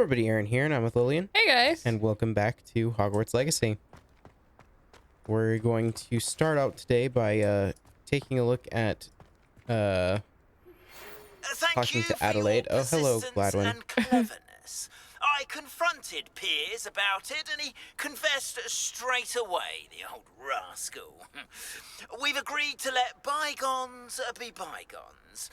everybody, Aaron here, and I'm with Lolian. Hey guys! And welcome back to Hogwarts Legacy. We're going to start out today by taking a look at talking to Adelaide. Oh, hello, Gladwin. And cleverness. I confronted Piers about it, and he confessed straight away, the old rascal. We've agreed to let bygones be bygones.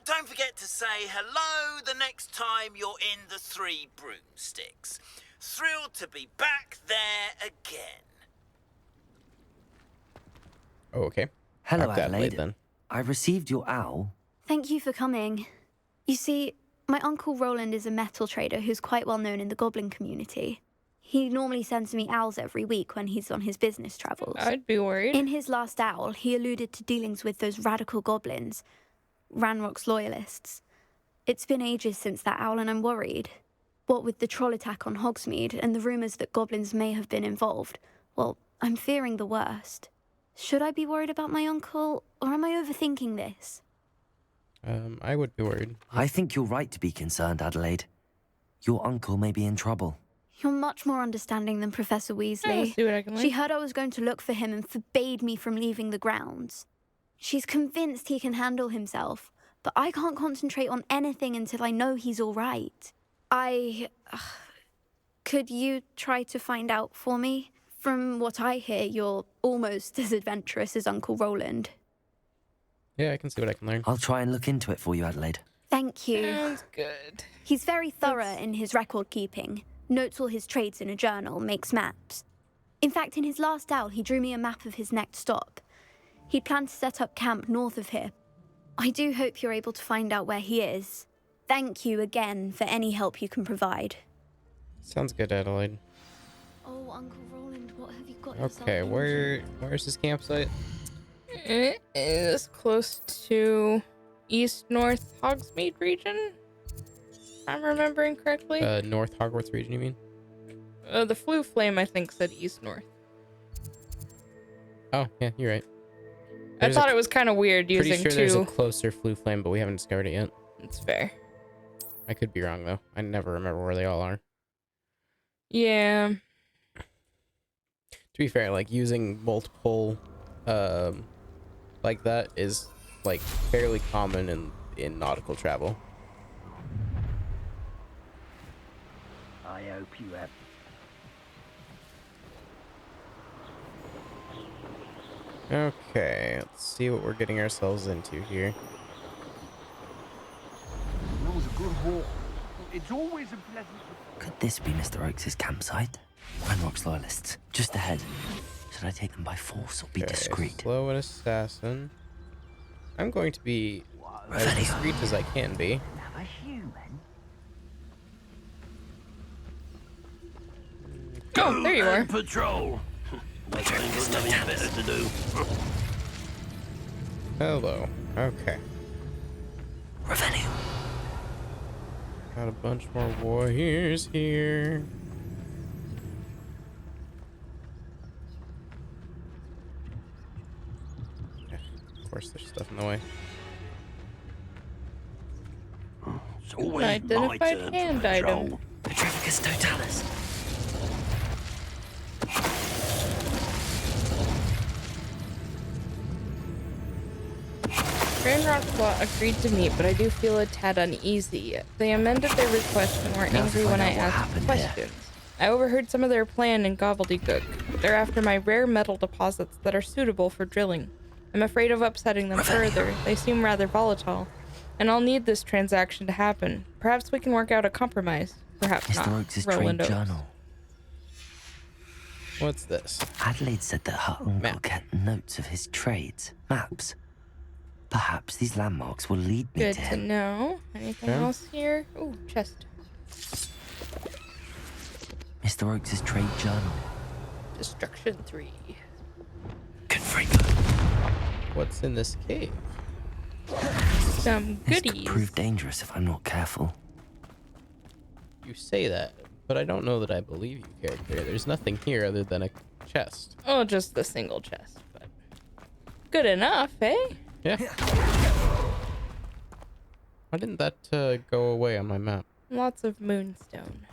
Don't forget to say hello the next time you're in the Three Broomsticks. Thrilled to be back there again. Oh, okay. Hello, Talk to Adelaide. then. I received your owl. Thank you for coming. You see, my uncle Rowland is a metal trader who's quite well known in the goblin community. He normally sends me owls every week when he's on his business travels. I'd be worried. In his last owl, he alluded to dealings with those radical goblins, Ranrock's loyalists. It's been ages since that owl and I'm worried. What with the troll attack on Hogsmeade and the rumours that goblins may have been involved, well, I'm fearing the worst. Should I be worried about my uncle, or am I overthinking this? I would be worried. I think you're right to be concerned, Adelaide. Your uncle may be in trouble. You're much more understanding than Professor I'll Weasley. see what I can learn. She heard I was going to look for him and forbade me from leaving the grounds. She's convinced he can handle himself, but I can't concentrate on anything until I know he's all right. Could you try to find out for me? From what I hear, you're almost as adventurous as Uncle Rowland. Yeah, I can see what I can learn. I'll try and look into it for you, Adelaide. Thank you. Sounds good. He's very thorough in his record keeping, notes all his trades in a journal, makes maps. In fact, in his last owl, he drew me a map of his next stop. He'd planned to set up camp north of here. I do hope you're able to find out where he is. Thank you again for any help you can provide. Sounds good, Adelaide. Oh, Uncle Rowland, what have you got yourself Okay, into? where's his campsite? It is close to East-North Hogsmeade region, if I'm remembering correctly. North Hogwarts region, you mean? The Flue Flame, I think, said East-North. Oh, yeah, you're right. I thought it was kind of weird using Pretty sure there's a two. closer Flue Flame, but we haven't discovered it yet. It's fair. I could be wrong, though. I never remember where they all are. Yeah. To be fair, like, using multiple, like that is, like, fairly common in nautical travel. I hope you have. Okay, let's see what we're getting ourselves into here. That was a good haul. It's always a pleasant. Could this be Mr. Oakes' campsite? Ranrock's loyalists, just ahead. Should I take them by force or be Okay, discreet? Slow and assassin. I'm going to be as Revelio. discreet as I can be. Have a human. Oh, there you are. Patrol. I think there's nothing better to do. Hello. Okay. Revelio. Got a bunch more warriors here. Of course, there's stuff in the way. It's always my Unidentified turn hand for patrol. item. Petrificus totalis. Ranrock Law agreed to meet, but I do feel a tad uneasy. They amended their request and were Now to angry find when I out what asked happened here. questions. I overheard some of their plan in gobbledygook. They're after my rare metal deposits that are suitable for drilling. I'm afraid of upsetting them further. They seem rather volatile, and I'll need this transaction to happen. Perhaps we can work out a compromise. Perhaps Mr. not. Oakes' Rowland trade Oaks. journal. What's this? Adelaide said that her uncle Map. kept notes of his trades, maps. Perhaps these landmarks will lead me Good to to him. know. Anything Okay. else here? Ooh, chest. Mr. Oakes' trade journal. Destruction 3. Confringo. What's in this cave? Some This could goodies. prove dangerous if I'm not careful. You say that, but I don't know that I believe you, character. There's nothing here other than a chest. Oh, just the single chest, but good enough, eh? Yeah. Why didn't that go away on my map? Lots of moonstone.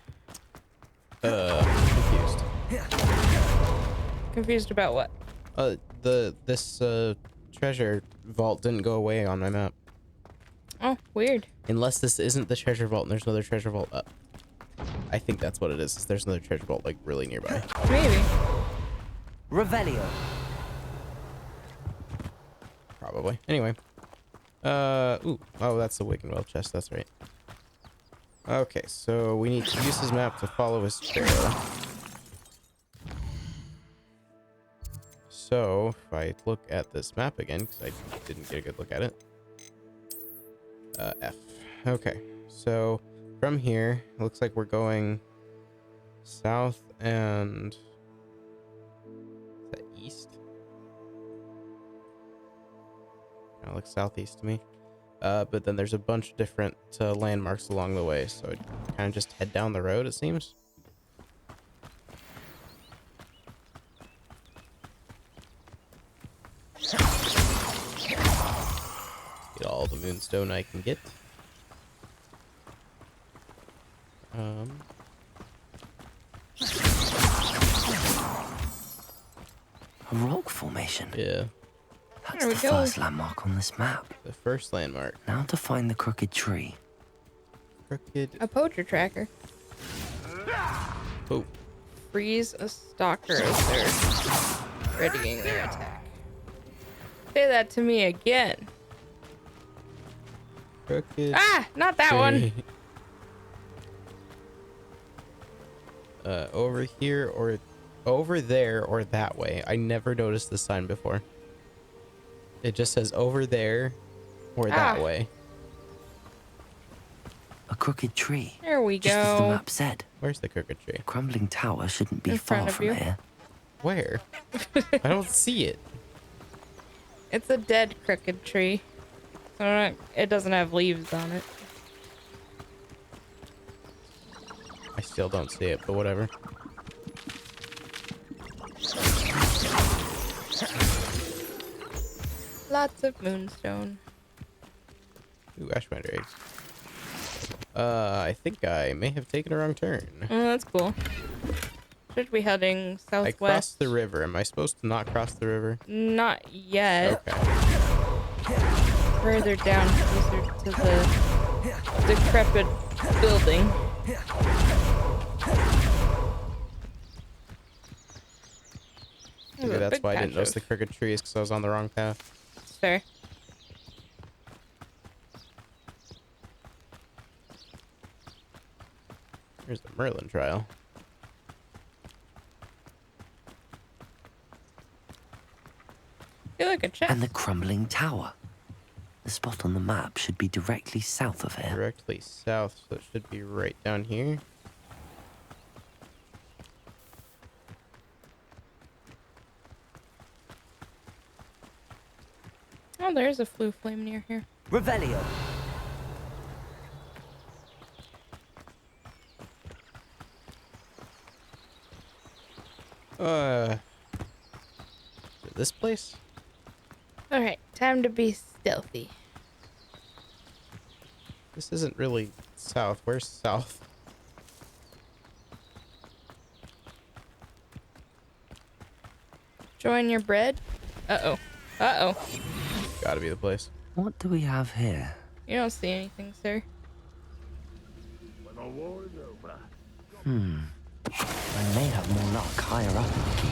Confused. Confused about what? This treasure vault didn't go away on my map. Oh, weird. Unless this isn't the treasure vault and there's another treasure vault up. I think that's what it is there's another treasure vault like really nearby. Maybe. Revelio. Probably. Anyway. Ooh. Oh, that's the Wigan Well chest. That's right. Okay, so we need to use his map to follow his trail. So, if I look at this map again, because I didn't get a good look at it. F. Okay, so from here, it looks like we're going south and... Is that east? Kind of looks southeast to me. But then there's a bunch of different landmarks along the way, so I'd kind of just head down the road, it seems. Get all the moonstone I can get. A rock formation. Yeah, That's There we the go. first landmark on this map. the first landmark. Now to find the crooked tree. Crooked. A poacher tracker. Oh, Freeze a stalker as they're readying their attack. Say that to me again. crooked. Ah, not that one. Over here or over there or that way. I never noticed this sign before. It just says over there or that way. A crooked tree. There we Just as the go. map said. Where's the crooked tree? The crumbling tower shouldn't be In far front of from you. here. Where? I don't see it. It's a dead crooked tree. It doesn't have leaves on it. I still don't see it, but whatever. Lots of moonstone. Ooh, Ashwinder eggs. I think I may have taken a wrong turn. Oh, that's cool. Should be heading I southwest. crossed the river. Am I supposed to not cross the river? Not yet. Okay. Further down, closer to the decrepit building. There's Maybe a that's big why I patch didn't notice of- the crooked trees, because I was on the wrong path. Fair. Here's the Merlin trial. Feel like a chest. And the crumbling tower. The spot on the map should be directly south of here. Directly south, so it should be right down here. Oh, there's a flue flame near here. Revelio. Is it this place? Alright, time to be stealthy. This isn't really south. Where's south? Join your bread? Uh-oh. Uh-oh. Gotta be the place. What do we have here? You don't see anything, sir. When the war is over. I may have more luck higher up in the keep.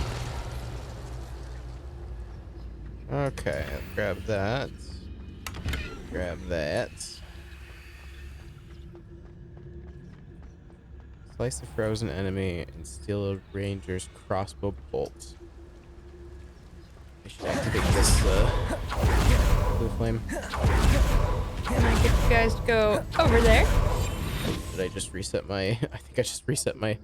Okay, grab that. Grab that. Slice the frozen enemy and steal a ranger's crossbow bolt. I should activate this blue flame. Can I get you guys to go over there? Did I just reset my? I think I just reset my.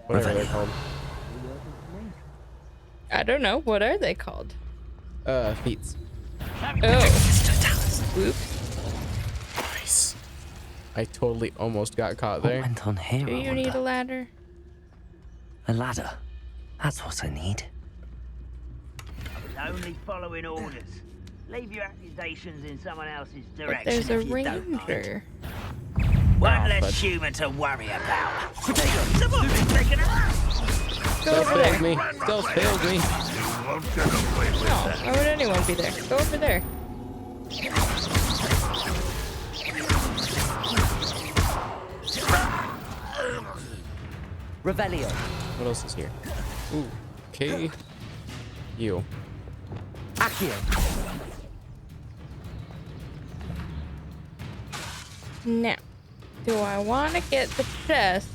Whatever they're called. I don't know. What are they called? Feats. Oh. Whoops. Nice. I totally almost got caught What there. went on here, Do I you need wonder? a ladder? A ladder. That's what I need. I was only following orders. Leave your accusations in someone else's But direction there's a if you don't mind. ranger. One Oh, less fudge. human to worry about. Someone been taking a Go over failed there. me. Still failed me. You won't get away with No, that. why would anyone be there? Go over there. Revelio. What else is here? Ooh. Okay. You. Accio. Now, do I want to get the chest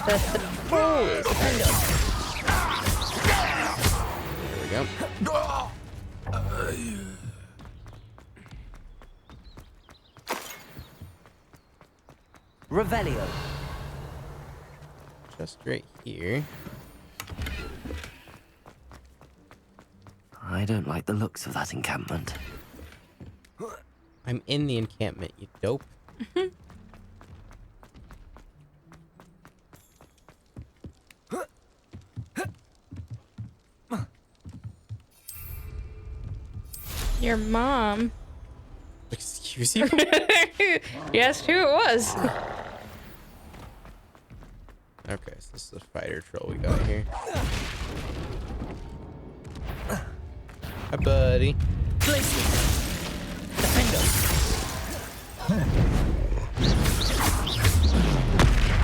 that the troll is under? There we go. Revelio. Just right here. I don't like the looks of that encampment. I'm in the encampment, you dope. Your mom. Excuse you? You asked who it was. Okay, so this is the fighter troll we got here. Hi, buddy.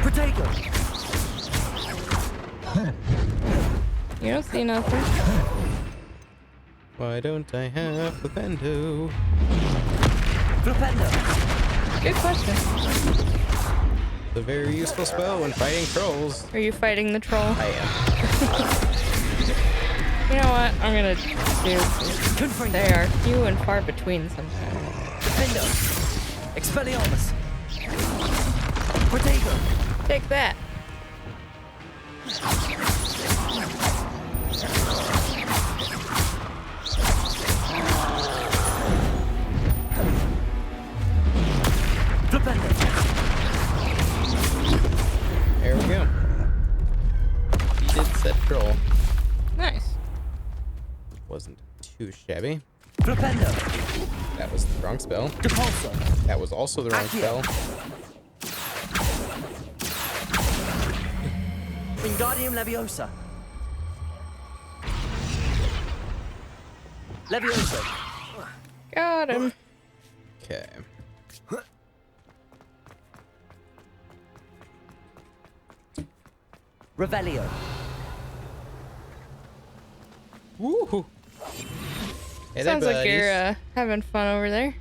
Protagonist. You don't see nothing. Why don't I have the bendo? Flipendo. Good question. It's a very useful spell when fighting trolls. Are you fighting the troll? I am. You know what? I'm gonna do. They are few and far between sometimes. Defendo. Expelliarmus. Protego. Take that. Flipendo. There we go. He did set troll. Nice. Wasn't too shabby. Flipendo. That was the wrong spell. Depulso. That was also the wrong Accio. spell. Wingardium Leviosa. Leviosa. Got him. Okay. Revelio. Woohoo. Hey there, Sounds like buddies. you're having fun over there.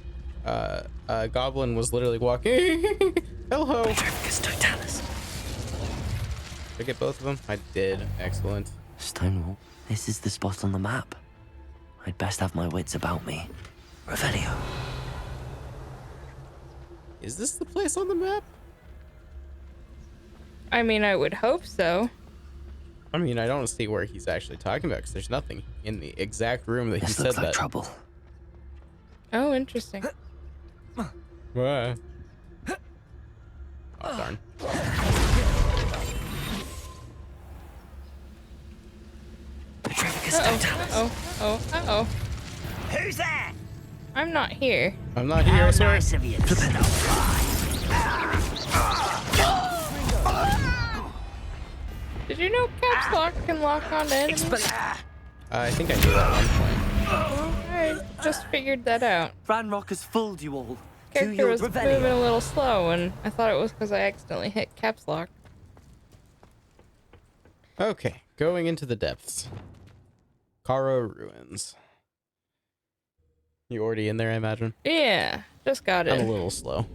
Goblin was literally walking. Hello. Did Totalis. I get both of them? I did. Excellent. Stonewall. This is the spot on the map. I'd best have my wits about me. Revelio. Is this the place on the map? I mean, I would hope so. I mean, I don't see where he's actually talking about because there's nothing in the exact room that he This said looks like that. trouble. Oh, interesting. Why? Oh, darn. Petrificus Uh-oh, Totalis. uh-oh, uh-oh. Who's that? I'm not here. I'm not here, I How swear. nice of you to stop by. Did you know caps lock can lock onto enemies? I think I knew that at one point. I just figured that out. Ranrock has fooled you all. To Character your was moving Revelio. a little slow, and I thought it was because I accidentally hit caps lock. Okay, going into the depths. Karo Ruins. You already in there, I imagine? Yeah, just got I'm a it. little slow.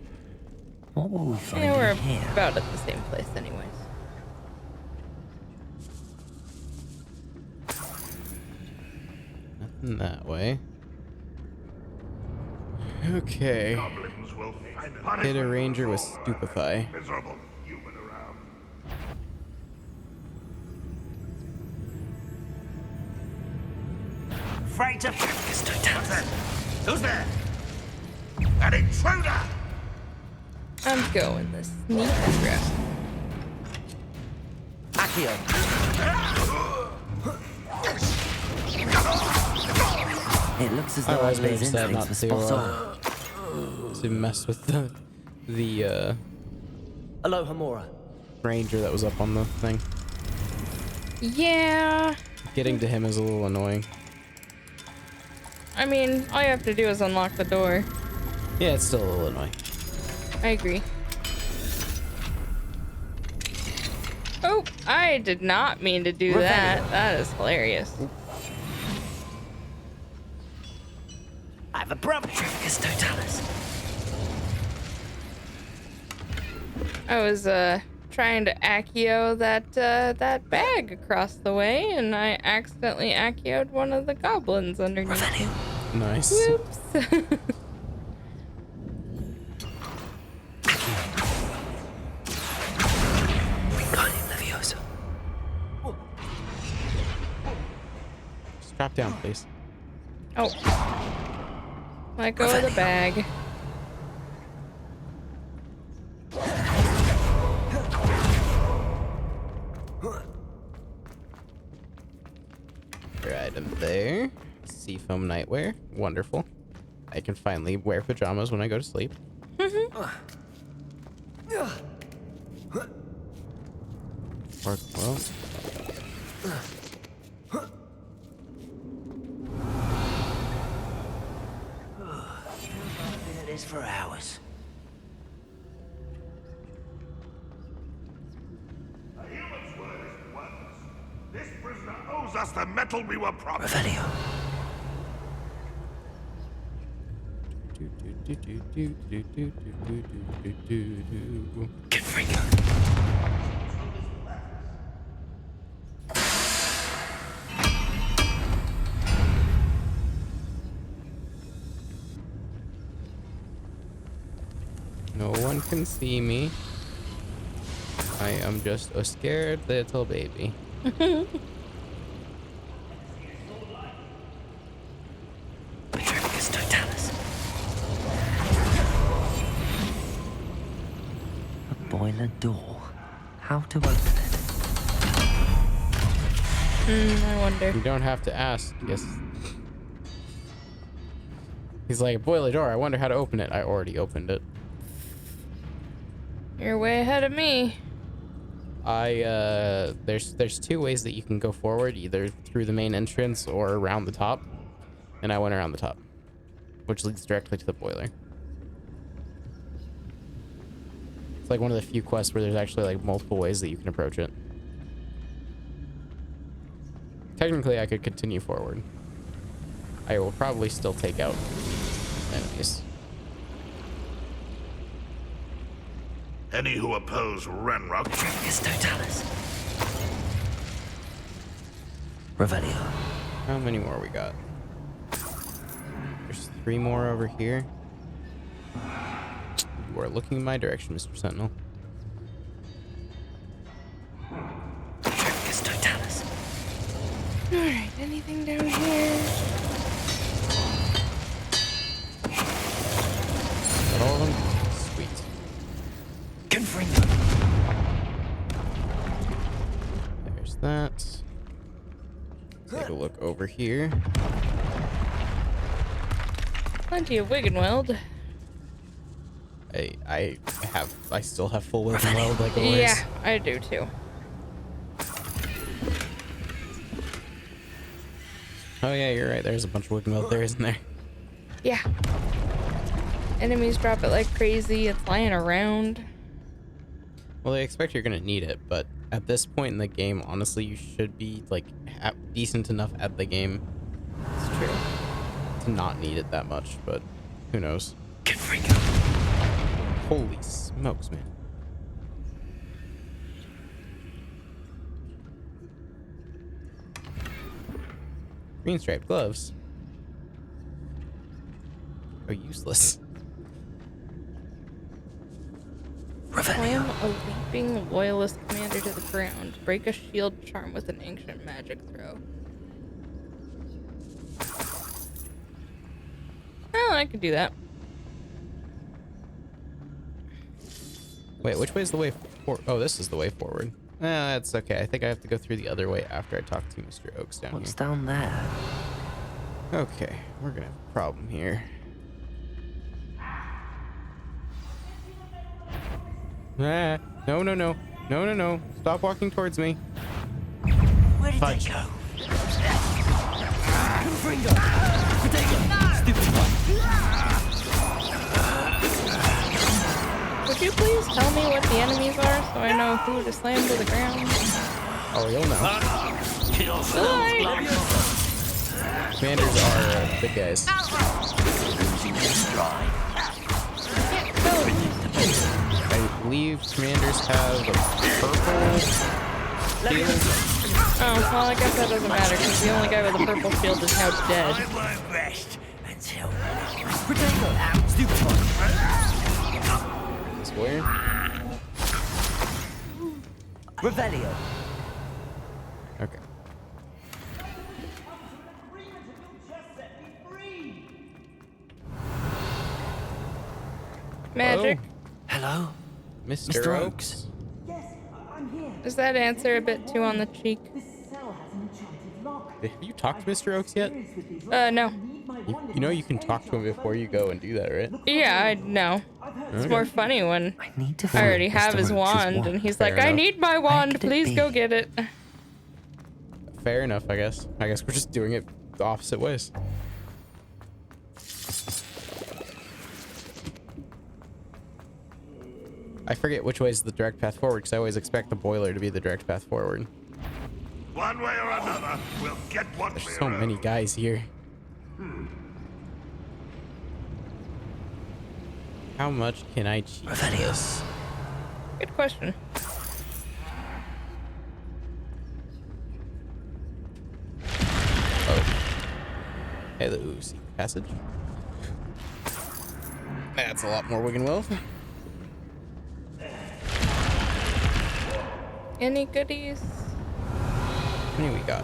What will we find Yeah, we're in here? about at the same place anyways. Nothing that way. Okay. Goblins will find Hit a punishment ranger with for Stupefy. miserable human around. Afraid to... Who's there? An intruder! I'm going this sneak route. Accio. It looks as I though was very Adela's upset instincts not were to, spot on. to mess with the Aloha Mora. ranger that was up on the thing. Yeah. Getting to him is a little annoying. I mean, all you have to do is unlock the door. Yeah, it's still a little annoying. I agree. Oh, I did not mean to do that. That is hilarious. I have a problem. Tricus totalis. I was trying to Accio that bag across the way, and I accidentally Accio'd one of the goblins underneath me. Nice. Whoops. Wingardium Leviosa. Just drop down, please. Oh. Let go of the bag. Your item there. Seafoam nightwear. Wonderful. I can finally wear pajamas when I go to sleep. Work well. It is for hours. The humans were his weapons. This prisoner owes us the metal we were promised. Revelio. Confringo. No one can see me. I am just a scared little baby. Tricus totalis. A boiler door. How to open it? I wonder. You don't have to ask. Yes. He's like, boiler door. I wonder how to open it. I already opened it. You're way ahead of me. There's two ways that you can go forward, either through the main entrance or around the top. And I went around the top, which leads directly to the boiler. It's like one of the few quests where there's actually like multiple ways that you can approach it. Technically, I could continue forward. I will probably still take out enemies. Any who oppose Renrock Tricus totalis. Revelio. How many more we got? There's 3 more over here. You are looking in my direction, Mr. Sentinel. Tricus totalis. Alright, anything down here? Got all of them? Sweet. Confringo. There's that. Take a look over here. Plenty of Wiggenweld. I still have full Wig and Weld like always. Yeah, I do too. Oh yeah, you're right. There's a bunch of Wig and Weld there, isn't there? Yeah. Enemies drop it like crazy. It's lying around. Well, they expect you're gonna need it, but at this point in the game, honestly, you should be like decent enough at the game It's true. to not need it that much. But who knows? Confringo. Holy smokes, man! Green striped gloves. Oh, useless. Slam a leaping loyalist commander to the ground. Break a shield charm with an ancient magic throw. Oh, I could do that. Wait, which way is the way forward? Oh, this is the way forward. That's okay. I think I have to go through the other way after I talk to Mr. Oaks down What's here. down there? Okay, we're gonna have a problem here. Ah, no, no, no. No, no, no. Stop walking towards me. Where did Fudge. they go? Would you please tell me what the enemies are so I know who to slam to the ground? Oh, you'll know. Why? Commanders are big guys. I believe commanders have a purple shield. Oh, well, I guess that doesn't matter because the only guy with a purple shield is now dead. I won't rest until This weird. Revelio. Okay. Magic. Hello? Mr. Mr. Oaks. Is that answer a bit too on the cheek? Have you talked to Mr. Oaks yet? No. You know you can talk to him before you go and do that, right? Yeah, I know. It's more funny when I need to I find already have Mr. his Oaks's wand and he's Fair like, I enough. need my wand, could it please be? go get it. Fair enough, I guess. I guess we're just doing it the opposite ways. I forget which way is the direct path forward because I always expect the boiler to be the direct path forward. One way or another, we'll get what There's we so many guys here. How much can I cheat this? Good question. Oh. Hello, secret passage. That's a lot more Wigan Wealth. Any goodies? How many we got?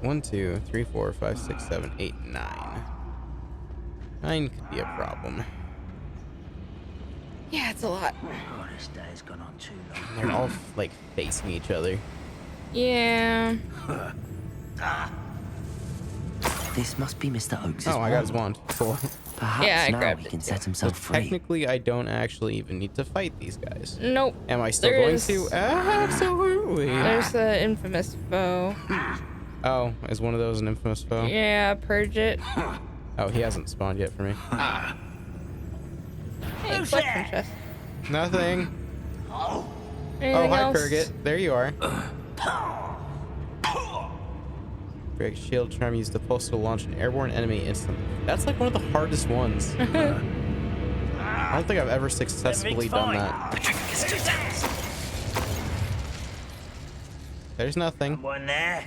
1, 2, 3, 4, 5, 6, 7, 8, 9. 9 could be a problem. Yeah, it's a lot. Oh, this day's gone on too long. They're all like facing each other. Yeah. This must be Mr. Oaks's Oh, I got his wand. wand. Cool. Perhaps Yeah, I now grabbed he it, can too. set So himself free. technically, I don't actually even need to fight these guys. Nope. Am I still There going is- to? Absolutely. There's the infamous foe. Oh, is one of those an infamous foe? Yeah, purge it. Oh, he hasn't spawned yet for me. Hey, collection chest. Nothing. Anything Oh, hi, else? Purgit. There you are. Break shield charm used the pulse to launch an airborne enemy instantly. That's like one of the hardest ones. I don't think I've ever successfully done that. There's nothing. One there.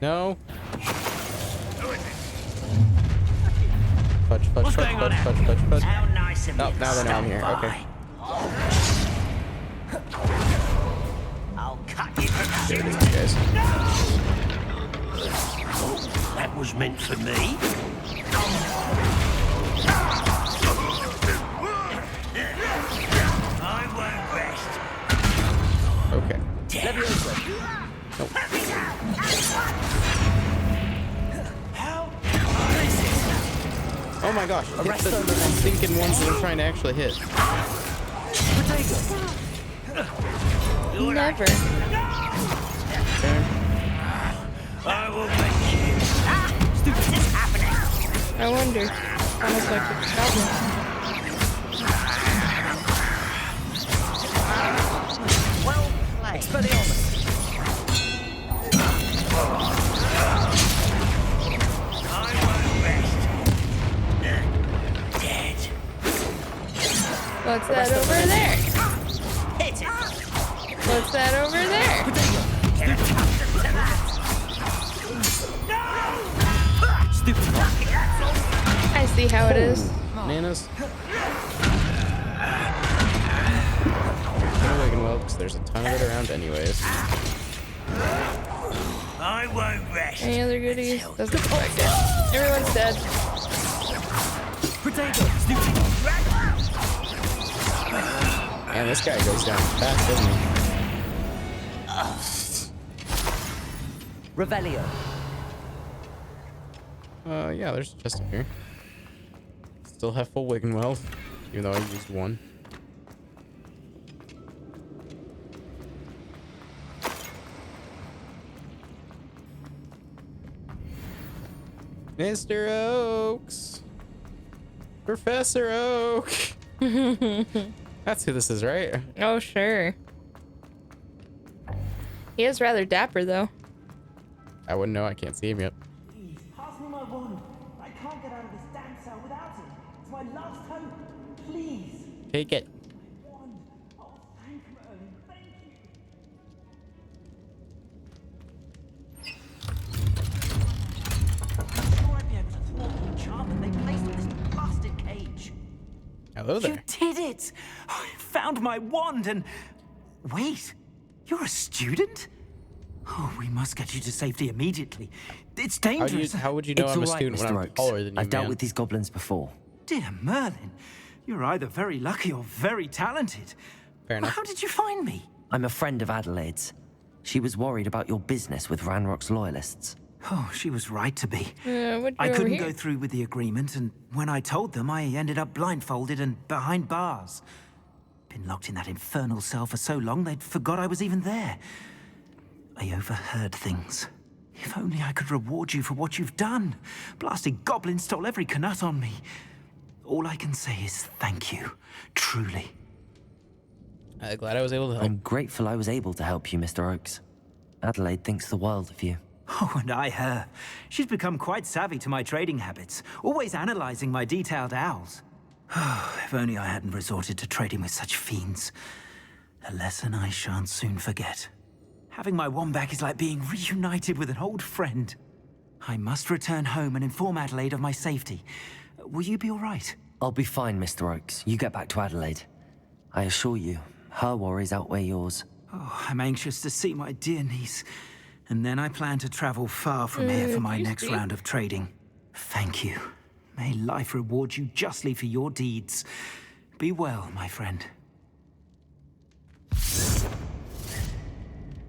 No. Fudge, fudge, What's fudge, going on fudge, out fudge, fudge, fudge. How nice of you Oh, to now they know I'm stop here. by. Okay. I'll cut you from There it is, shooting. guys. That was meant for me. I won't rest. Okay. Oh my gosh. Hit the stinking ones that I'm trying to actually hit. Never. Okay. I will make you. What's happening? I wonder. Almost like the goblin. Well played. Expelliarmus. I won't rest. Dead. What's that over there? Hit it. What's that over there? Get accustomed to that. Stupid fuck. I see how it is. Bananas. No Wigan Wealth, because there's a ton of it around anyways. I won't rest. Any other goodies? Doesn't look like it. Everyone's dead. Potato. Stupid. Man, this guy goes down fast, doesn't he? Revelio. Yeah, there's a chest in here. Still have full Wigan Weld, even though I used one. Mr. Oaks! Professor Oak! That's who this is, right? Oh, sure. He is rather dapper, though. I wouldn't know. I can't see him yet. Please, pass me my wand. I can't get out of this damn cell without it. It's my last hope. Please. Take it. My wand. Oh, thank Merlin. Thank you. I'm sure I'd be able to thwart the enchantment they placed on this blasted cage. Hello there. You did it! I found my wand and... Wait, you're a student? Oh, we must get you to safety immediately. It's dangerous. How would you know It's I'm a all right, student when Mr. I'm Oaks. taller than you, I've dealt man? with these goblins before. Dear Merlin, you're either very lucky or very talented. Fair enough. How did you find me? I'm a friend of Adelaide's. She was worried about your business with Ranrock's loyalists. Oh, she was right to be. What'd you I over couldn't here? go through with the agreement, and when I told them, I ended up blindfolded and behind bars. Been locked in that infernal cell for so long, they'd forgot I was even there. I overheard things. If only I could reward you for what you've done. Blasted goblins stole every Knut on me. All I can say is thank you. Truly. Glad I was able to help. I'm grateful I was able to help you, Mr. Oaks. Adelaide thinks the world of you. Oh, and I her. She's become quite savvy to my trading habits, always analyzing my detailed owls. If only I hadn't resorted to trading with such fiends. A lesson I shan't soon forget. Having my wand back is like being reunited with an old friend. I must return home and inform Adelaide of my safety. Will you be all right? I'll be fine, Mr. Oaks. You get back to Adelaide. I assure you, her worries outweigh yours. Oh, I'm anxious to see my dear niece. And then I plan to travel far from here for my next round of trading. Thank you. May life reward you justly for your deeds. Be well, my friend.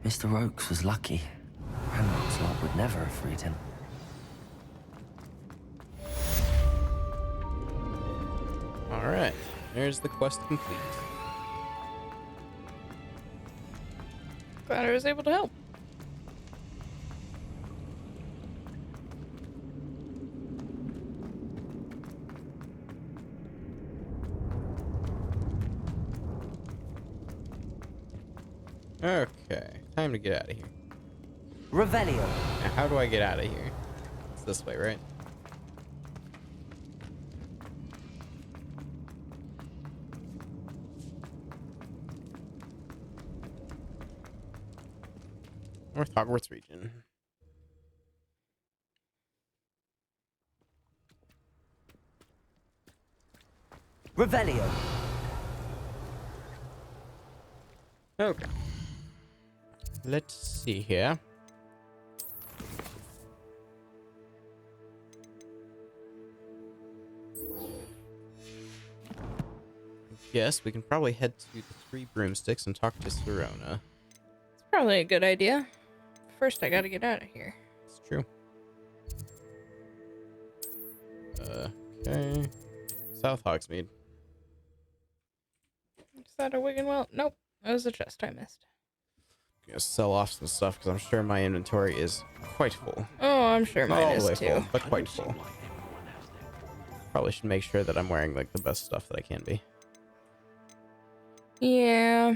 Mr. Oaks was lucky. Ranrock's lot would never have freed him. Alright, there's the quest complete. Glad I was able to help. Okay, time to get out of here. Revelio. Now, how do I get out of here? It's this way, right? North Hogwarts region. Revelio. Okay. Let's see here. Yes, we can probably head to the Three Broomsticks and talk to Sirona. It's probably a good idea. First, I gotta get out of here. It's true. Okay. South Hogsmeade. Is that a Wigan Well? Nope. That was a chest I missed. Gonna sell off some stuff because I'm sure my inventory is quite full. Oh, I'm sure Not mine all is the way too. full, but quite full. Probably should make sure that I'm wearing like the best stuff that I can be. Yeah.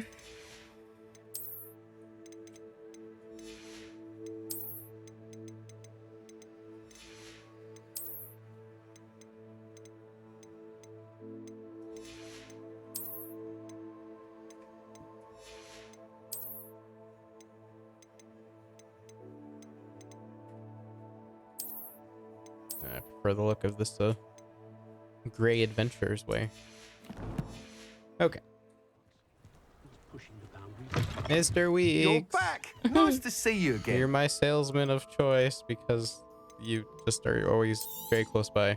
I prefer the look of this gray adventurer's way. Okay. Mr. Weeks. You're back. Nice to see you again. You're my salesman of choice because you just are always very close by.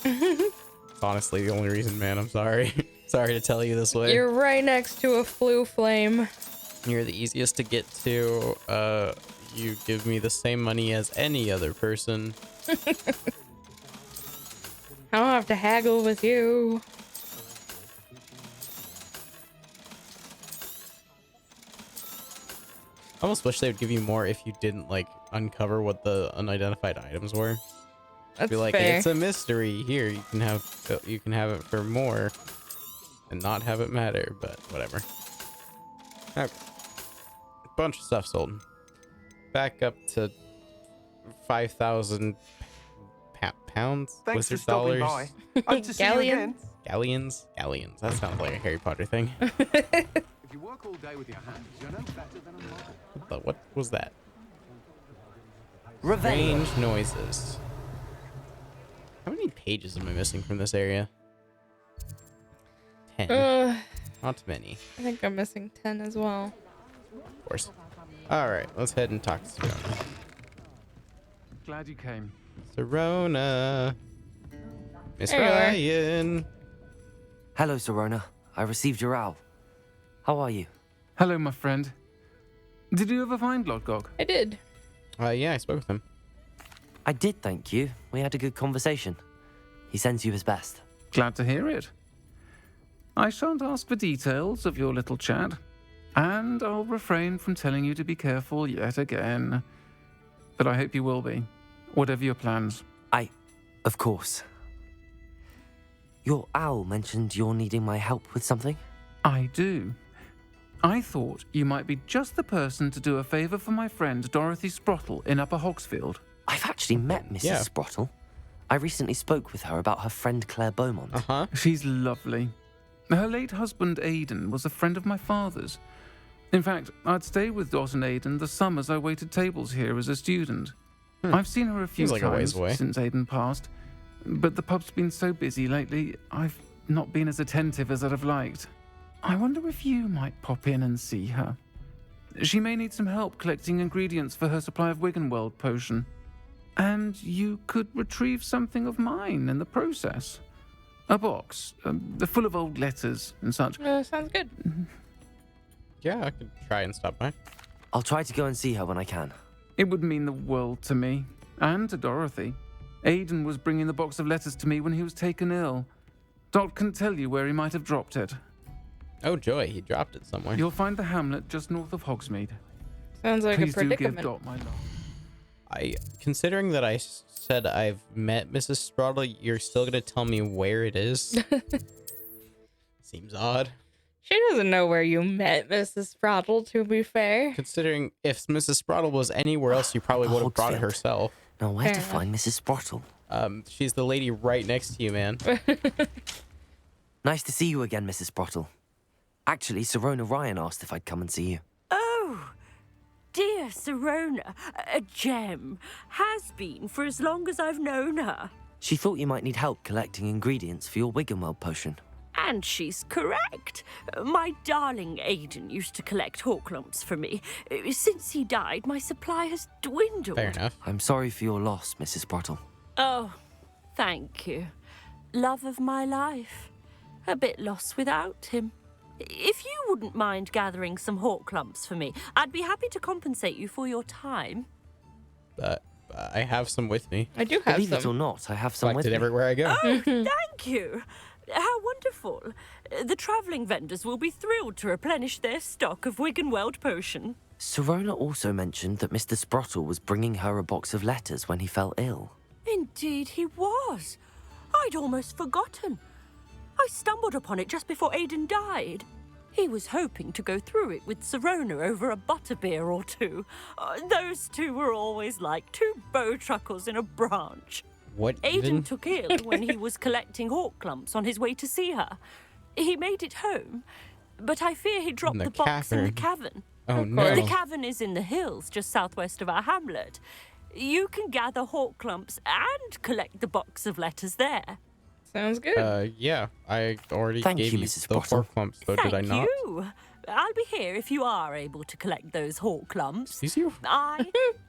It's honestly the only reason, man. I'm sorry. Sorry to tell you this way. You're right next to a flu flame. You're the easiest to get to. You give me the same money as any other person. I don't have to haggle with you. I almost wish they would give you more if you didn't like uncover what the unidentified items were. That's Be like, fair. it's a mystery. Here, you can have it for more, and not have it matter. But whatever. Okay. Bunch of stuff sold. Back up to 5,000 pounds. Thanks Wizard for stopping dollars. by. Hope to see you again. Galleons? Galleons. That sounds like a Harry Potter thing. If you work all day with your hands, you're no better than a model. What was that? Revelio. Strange noises. How many pages am I missing from this area? 10. Not many, I think I'm missing 10 as well. of course. All right, let's head and talk to Sirona. Glad you came. Sirona. Miss There you are. Ryan. Hello, Sirona. I received your owl. How are you? Hello, my friend. Did you ever find Lodgok? I did. Yeah, I spoke with him. I did, thank you. We had a good conversation. He sends you his best. Glad to hear it. I shan't ask for details of your little chat, and I'll refrain from telling you to be careful yet again. But I hope you will be, whatever your plans. Of course. Your owl mentioned you're needing my help with something? I do. I thought you might be just the person to do a favor for my friend Dorothy Sprottle in Upper Hogsfield. I've actually met Mrs. Yeah. Sprottle. I recently spoke with her about her friend Claire Beaumont. Uh-huh. She's lovely. Her late husband Aidan was a friend of my father's. In fact, I'd stayed with Dot and Aidan the summers I waited tables here as a student. I've seen her a few Seems like a ways times away. since Aidan passed, but the pub's been so busy lately, I've not been as attentive as I'd have liked. I wonder if you might pop in and see her. She may need some help collecting ingredients for her supply of Wiggenweld potion. And you could retrieve something of mine in the process. A box, full of old letters and such. Sounds good. Yeah, I could try and stop by. I'll try to go and see her when I can. It would mean the world to me, and to Dorothy. Aidan was bringing the box of letters to me when he was taken ill. Dot can tell you where he might have dropped it. Oh, joy, he dropped it somewhere. You'll find the hamlet just north of Hogsmeade. Sounds like Please a do give predicament. Dot my love. Considering that I said I've met Mrs. Sprottle, you're still gonna tell me where it is? Seems odd. She doesn't know where you met Mrs. Sprottle, to be fair. Considering if Mrs. Sprottle was anywhere else, you probably would have brought it Hogsfield. herself. Now, where to Fair find Mrs. Sprottle? She's the lady right next to you, man. Nice to see you again, Mrs. Sprottle. Actually, Sirona Ryan asked if I'd come and see you. Oh, dear Sirona, a gem. Has been for as long as I've known her. She thought you might need help collecting ingredients for your Wiggenweld potion. And she's correct. My darling Aidan used to collect hawk lumps for me. Since he died, my supply has dwindled. Fair enough. I'm sorry for your loss, Mrs. Sprottle. Oh, thank you. Love of my life. A bit lost without him. If you wouldn't mind gathering some hawk lumps for me, I'd be happy to compensate you for your time. I have some with me. I do have Believe it or some. not, I have some with Collected me. everywhere I go. Oh, thank you. How wonderful. The travelling vendors will be thrilled to replenish their stock of Wiggenweld potion. Sirona also mentioned that Mr. Sprottle was bringing her a box of letters when he fell ill. Indeed he was. I'd almost forgotten. I stumbled upon it just before Aidan died. He was hoping to go through it with Sirona over a butterbeer or two. Those two were always like two bowtruckles in a branch. What Aidan even? took ill when he was collecting hawk lumps on his way to see her. He made it home, but I fear he dropped the the box in the cavern. cavern. Oh, Of no. course. The cavern is in the hills just southwest of our hamlet. You can gather hawk lumps and collect the box of letters there. Sounds good. Yeah, I already Thank gave you, you Mrs. the Sprottle. pork lumps, though, did I Thank not? you. I'll be here if you are able to collect those hawk lumps. Excuse you? I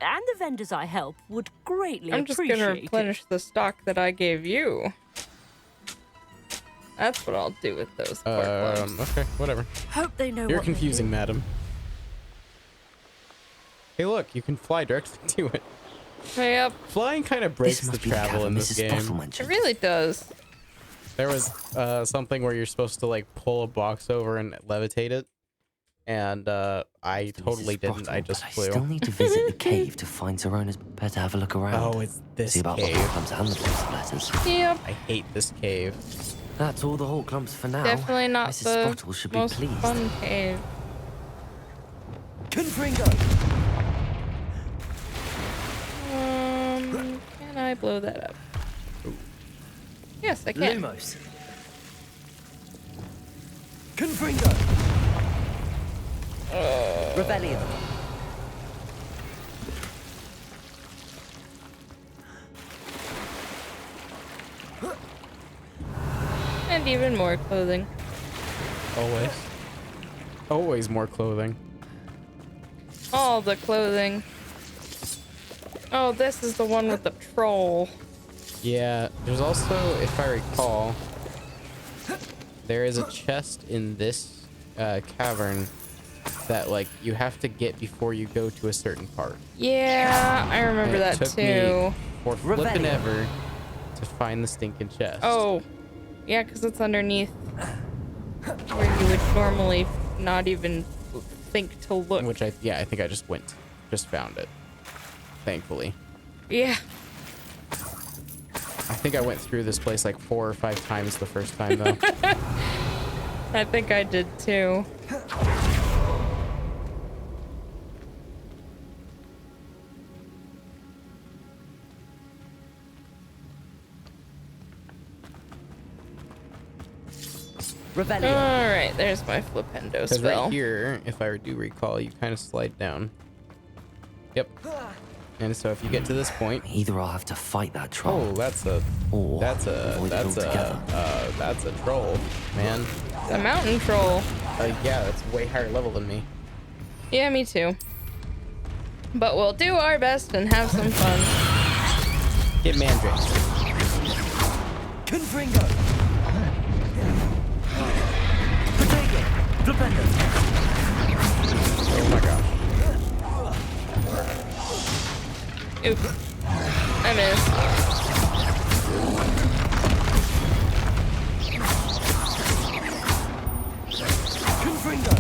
and the vendors I help would greatly I'm just appreciate gonna it. replenish the stock that I gave you. That's what I'll do with those pork lumps. Okay, whatever. Hope they know You're what they're confusing, doing. madam. Hey, look, you can fly directly to it. Yep, Flying kind of breaks This the must be the travel cavern in this Mrs. Bottle game. it mentioned. really does. There was something where you're supposed to like pull a box over and levitate it, and I totally Mrs. didn't. I Bottle, just but I flew. still need to visit the cave to find Sirona's. Better have a look around. Oh, it's this See about the cave. Hawklumps and the poison letters. Yep, I hate this cave. That's all the Hawklumps for now. definitely not Mrs. the Bottle should be most pleased. fun cave. Confringo! Can I blow that up? Yes, I can. Lumos. Confringo! Rebellion. And even more clothing. Always. Always more clothing. All the clothing. Oh, this is the one with the troll. Yeah, there's also, if I recall, there is a chest in this cavern that like you have to get before you go to a certain part. Yeah, I remember And it that took too. me for flipping Rebellion. ever to find the stinking chest. Oh, yeah, because it's underneath where you would normally not even think to look. Which I think I just found it. Thankfully. Yeah. I think I went through this place like 4 or 5 times the first time though. I think I did too. Rebellion. Alright, there's my flipendo Because spell. right here, if I do recall, you kind of slide down. Yep. And so if you get to this point, Either I'll have to fight that troll. oh, that's a Or avoid it altogether. that's a troll, man. It's a mountain troll. Yeah, that's way higher level than me. Yeah, me too. But we'll do our best and have some fun. Get Mandrake. Confringo. Potato. Flipendo. Oh my gosh. Oops. I missed. Confringo.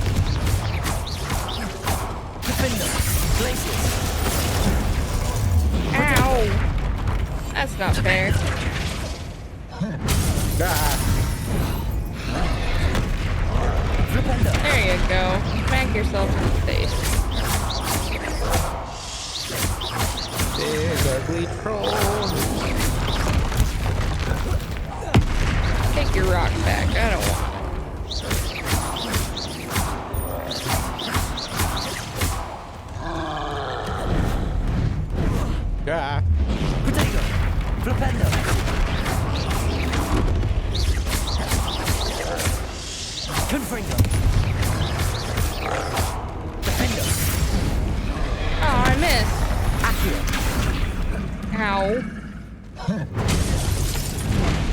Defender. Places. Ow! That's not fair. Flipendo. There you go. Smack yourself in the face. Big ugly troll. Take your rock back. I don't want it. Ah. Potato. Flipendo. Confringo. Defender. Oh, I missed. Accurate. Ow.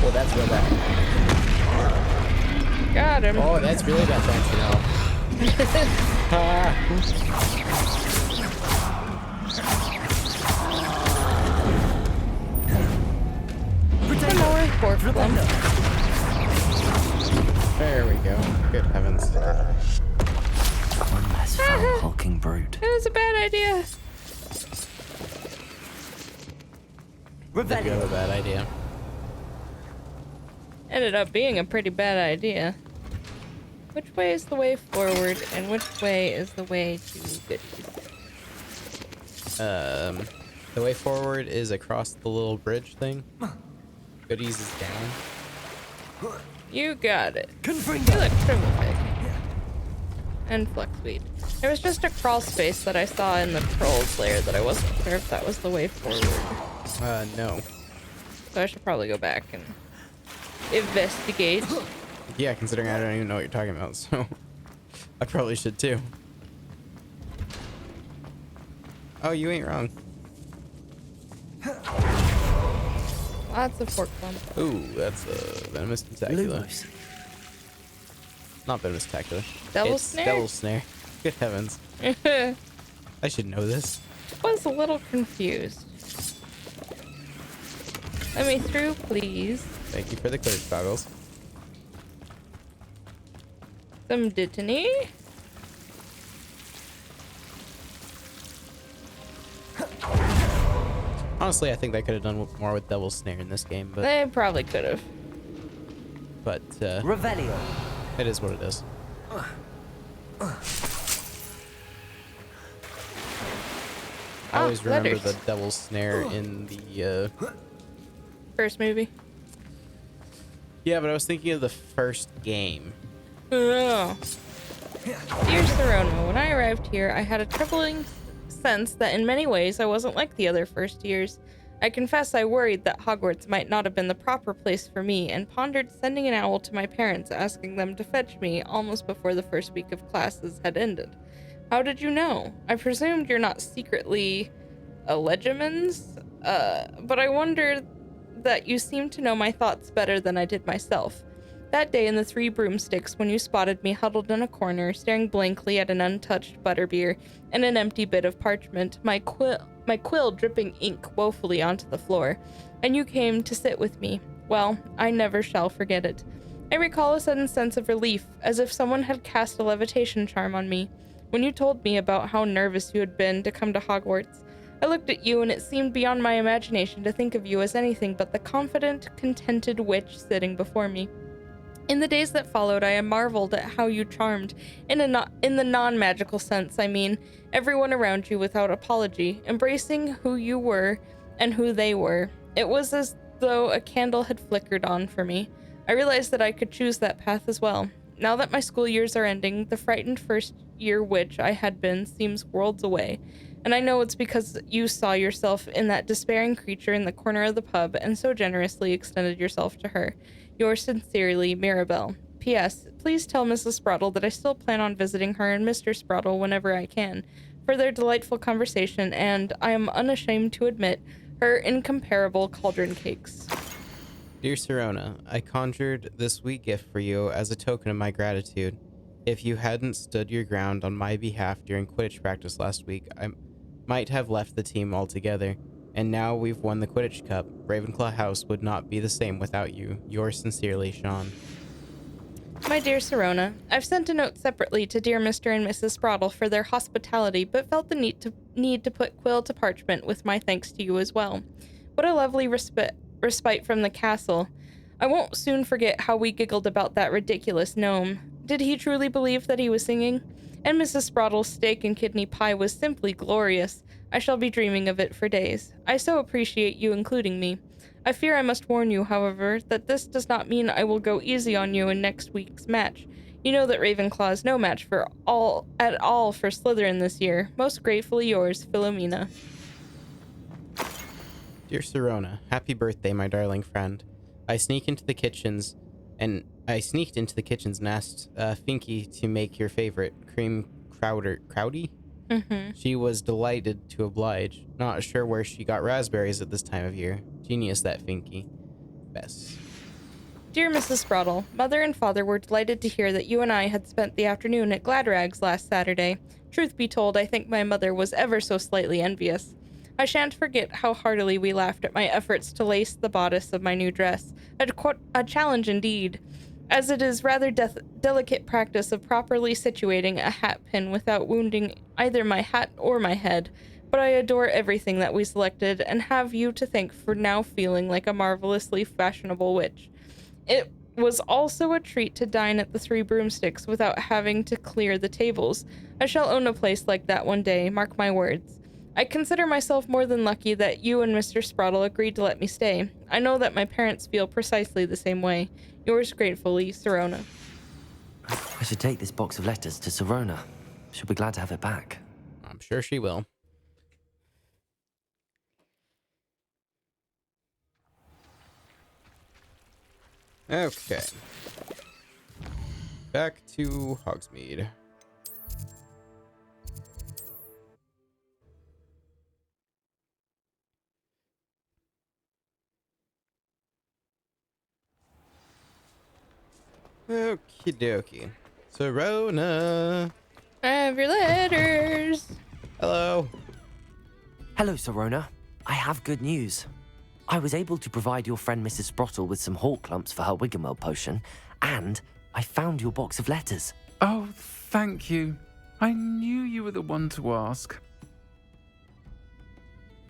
Well, that's real bad. Got him. Oh, that's really bad. Thanks, you know. Some more pork plum. There we go. Good heavens. One less foul hulking brute. It was a bad idea. You have a Rebellion. bad idea. Ended up being a pretty bad idea. Which way is the way forward, and which way is the way to goodies? The way forward is across the little bridge thing. Goodies is down. You got it. You Confringo. look prolific. And fluxweed. There was just a crawl space that I saw in the troll's lair that I wasn't sure if that was the way forward. No. So I should probably go back and investigate. Yeah, considering I don't even know what you're talking about, so I probably should too. Oh, you ain't wrong. Lots of pork plum. Ooh, that's a venomous tentacular. Lumos. Not venomous tentacular. Devil It's snare? Devil snare. Good heavens. I I should know this. was a little confused. Let me through, please. Thank you for the clear goggles. Some Dittany. Honestly, I think they could have done more with Devil's Snare in this game, but They probably could have. Revelio. It is what it is. I always remember letters. the Devil's Snare in the First movie. yeah, but I was thinking of the first game. Oh. Dear Sirona, when I arrived here, I had a troubling sense that in many ways I wasn't like the other first years. I confess I worried that Hogwarts might not have been the proper place for me, and pondered sending an owl to my parents asking them to fetch me almost before the first week of classes had ended. How did you know? I presumed you're not secretly a Legimens, but I wondered that you seemed to know my thoughts better than I did myself. That day in the Three Broomsticks, when you spotted me huddled in a corner, staring blankly at an untouched butterbeer and an empty bit of parchment, my quill dripping ink woefully onto the floor, and you came to sit with me, well, I never shall forget it. I recall a sudden sense of relief, as if someone had cast a levitation charm on me. When you told me about how nervous you had been to come to Hogwarts, I looked at you and it seemed beyond my imagination to think of you as anything but the confident, contented witch sitting before me. In the days that followed, I marveled at how you charmed, in the non-magical sense, I mean, everyone around you without apology, embracing who you were and who they were. It was as though a candle had flickered on for me. I realized that I could choose that path as well. Now that my school years are ending, the frightened first-year witch I had been seems worlds away, and I know it's because you saw yourself in that despairing creature in the corner of the pub and so generously extended yourself to her. Yours sincerely, Mirabelle. P.S. Please tell Mrs. Sprottle that I still plan on visiting her and Mr. Sprottle whenever I can, for their delightful conversation and, I am unashamed to admit, her incomparable cauldron cakes. Dear Sirona, I conjured this sweet gift for you as a token of my gratitude. If you hadn't stood your ground on my behalf during Quidditch practice last week, I might have left the team altogether. And now we've won the Quidditch Cup. Ravenclaw House would not be the same without you. Yours sincerely, Sean. My dear Sirona, I've sent a note separately to dear Mr. and Mrs. Sprottle for their hospitality, but felt the need to put quill to parchment with my thanks to you as well. What a lovely respite from the castle. I won't soon forget how we giggled about that ridiculous gnome. Did he truly believe that he was singing? And Mrs. Sprottle's steak and kidney pie was simply glorious. I shall be dreaming of it for days. I so appreciate you including me. I fear I must warn you, however, that this does not mean I will go easy on you in next week's match. You know that Ravenclaw is no match at all for Slytherin this year. Most gratefully yours, Philomena. Dear Sirona, happy birthday, my darling friend. I sneaked into the kitchens and asked Finky to make your favorite cream crowdy. She was delighted to oblige. Not sure where she got raspberries at this time of year. Genius, that Finky. Best. Dear Mrs. Sprottle, Mother and Father were delighted to hear that you and I had spent the afternoon at Gladrags last Saturday. Truth be told, I think my mother was ever so slightly envious. I shan't forget how heartily we laughed at my efforts to lace the bodice of my new dress. A challenge indeed, as it is rather delicate practice of properly situating a hat pin without wounding either my hat or my head, but I adore everything that we selected and have you to thank for now feeling like a marvelously fashionable witch. It was also a treat to dine at the Three Broomsticks without having to clear the tables. I shall own a place like that one day, mark my words. I consider myself more than lucky that you and Mr. Sprottle agreed to let me stay. I know that my parents feel precisely the same way. Yours gratefully, Sirona. I should take this box of letters to Sirona. She'll be glad to have it back. I'm sure she will. Okay. Back to Hogsmeade. Okie dokie. Sirona. I have your letters. Hello. Hello, Sirona. I have good news. I was able to provide your friend Mrs. Sprottle with some hawk lumps for her Wiggenweld potion, and I found your box of letters. Oh, thank you. I knew you were the one to ask.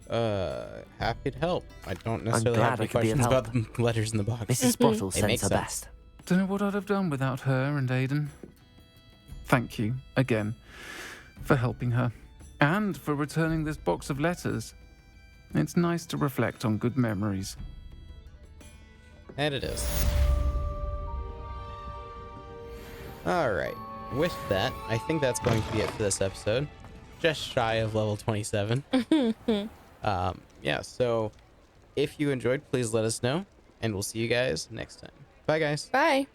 Happy to help. I don't necessarily glad have any I could be of questions about help. the letters in the box. Mrs. Sprottle They sends make her sense. best. Don't know what I'd have done without her and Aiden. Thank you, again, for helping her. And for returning this box of letters. It's nice to reflect on good memories. And it is. Alright. With that, I think that's going to be it for this episode. Just shy of level 27. Yeah, so if you enjoyed, please let us know. And we'll see you guys next time. Bye, guys. Bye.